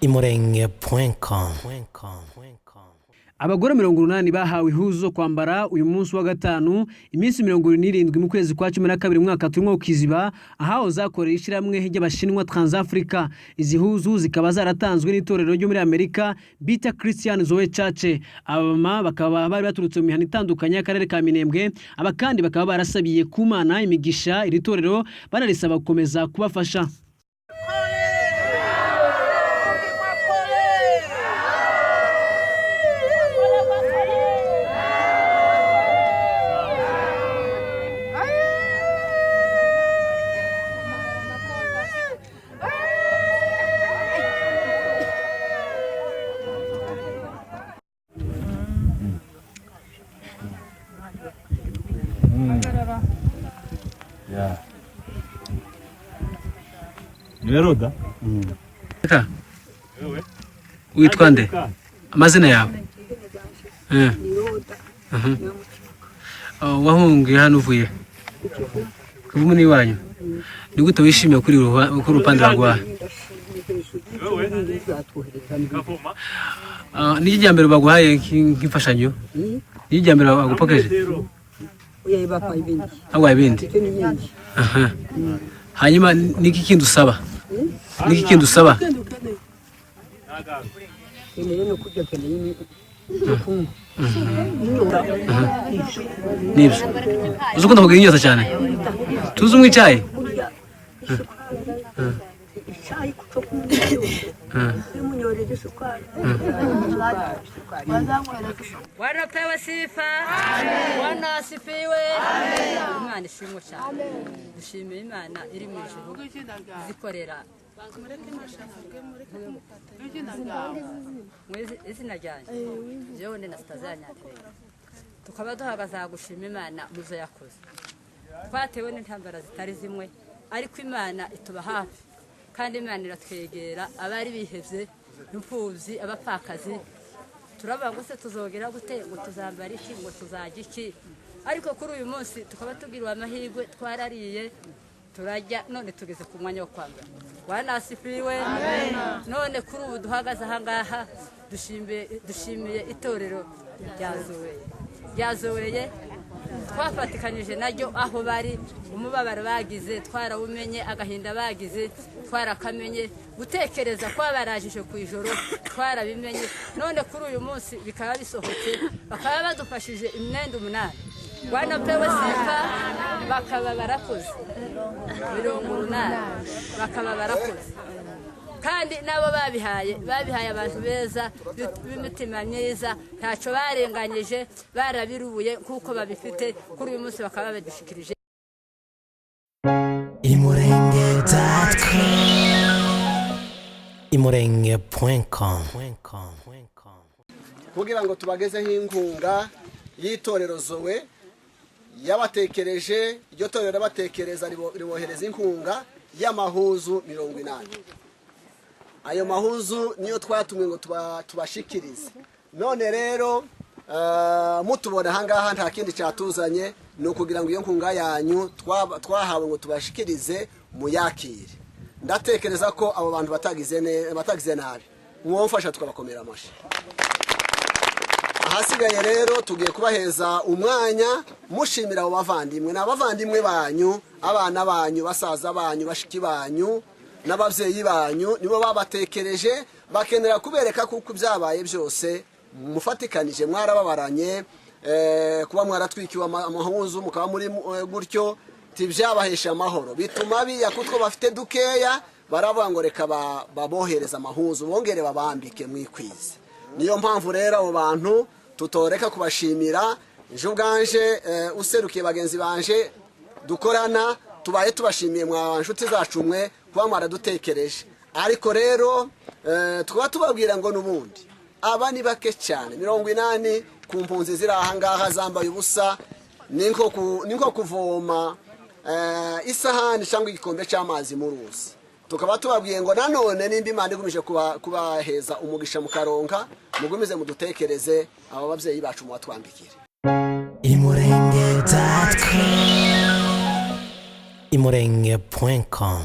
imurenge.com. Abagore 80 bahawe ihuzu zo kwambara uyu munsi wa gatanu iminsi 27 mu kwezi kwa 12 mwaka turimo kiziba aho zakorera ishiramwe ry'abashinwa Transafrica. Izi huzu zikaba zaratanzwe n'itorero ryo muri Amerika bita Christian Zoe Church. Abama bakaba bari baturutse mu mihana itandukanye y'akarere ka Minembwe, abakandi bakaba barasabiye kumana imigisha iri torero banarisaba gukomeza kubafasha. Ya. Niweroda? Eka. Uitwa nde? Amazina yawe? Wahungiye hano uvuye? Kuvumu ni wanyu? Ni gute wishimiye kuri urupande rwa? Ni ijyambere baguhaye nk'imfashanyo? Ni ijyambere bagupokeje? Awa ibindi. Hanyuma niki kintu usaba? Niki kintu usaba? Nibyo. Uzukunda kugira inyota cyane? Tuzi umwe icyayi? Wanapewa sifa, Bwana asifiwe. Imana ishimwe cyane. Dushimiye Imana iri mu ijuru zikorera. Izina ryanjye jewe ndi na Stazanya. Tukaba duhagaze gushima Imana muzo yakoze. Twatewe n'intambara zitari zimwe, ariko Imana ituba hafi. Kandi Imana iratwegera abari bihevye, imfuzi, abapfakazi. Turaba ngo se tuzogera gute, ngo tuzambara iki, ngo tuzajya iki. Ariko kuri uyu munsi tukaba tugirwa amahirwe, twarariye turajya, none tugeze ku mwanya wo kwambara. Bwana asifiwe. None kuri ubu duhagaze ahangaha dushimiye itorero ryazoweye twafatikanije naryo aho bari, umubabaro bagize twarawumenye, agahinda bagize twarakamenye, gutekereza kwabarajije ku ijoro twarabimenye. None kuri uyu munsi bikaba bisohotse, bakaba badufashije imyenda 8. Bwana pewe sifa, bakaba barakoze 80 bakaba barakoze. Kandi nabo babihaye abantu beza b'imitima myiza, ntacyo barenganyije, barabirubuye kuko babifite. Kuri uyu munsi bakaba badushikirije imurenge.com. kugira ngo tubagezeho inkunga y'itorero Zoe yabatekereje. Iryo torero batekereza ribohereza inkunga y'amahuzu 80. Ayo mahuzu niyo twatumwe ngo tubashikirize. None rero mutubona hangaha nta kindi cyatuzanye no kugira ngo iyo nkunga yanyu twahawe ngo tubashikirize muyakire. Ndatekereza ko abo bantu batagize nabi, mwomfasha tukabakomera amashi. Ahasigaye rero tugiye kubaheza umwanya mushimira abo bavandimwe n'abavandimwe banyu, abana banyu, basaza banyu, bashiki banyu n'abavyeyi banyu, nibo babatekereje, bakenera kubereka kuko byabaye byose mufatikanije, mwarababaranye, kuba mwaratwikiwe amahuzu mukaba muri gutyo tibyabahesha amahoro, bituma biyakutwo bafite dukeya baravuga ngo reka babohereza amahuzu bongere babambike mwikwize. Niyo mpamvu rero abo bantu tutoreka kubashimira. Je ubwanje userukiye bagenzi banje dukorana, tubaye tubashimiye mwa nshuti zacu mwe kuba mwaradutekereje. Ariko rero tukaba tubabwira ngo nubundi aba ni bake cyane, 80 ku mpunzi ziri ahangaha zambaye ubusa, ninko kuvoma isahani cyangwa igikombe cy'amazi mu ruzi. Tukaba tubabwiye ngo nanone nimba Imana igumije kubaheza umugisha mu karonka, mugumize mudutekereze abo bavyeyi bacu mu batwambikire. imurenge.com.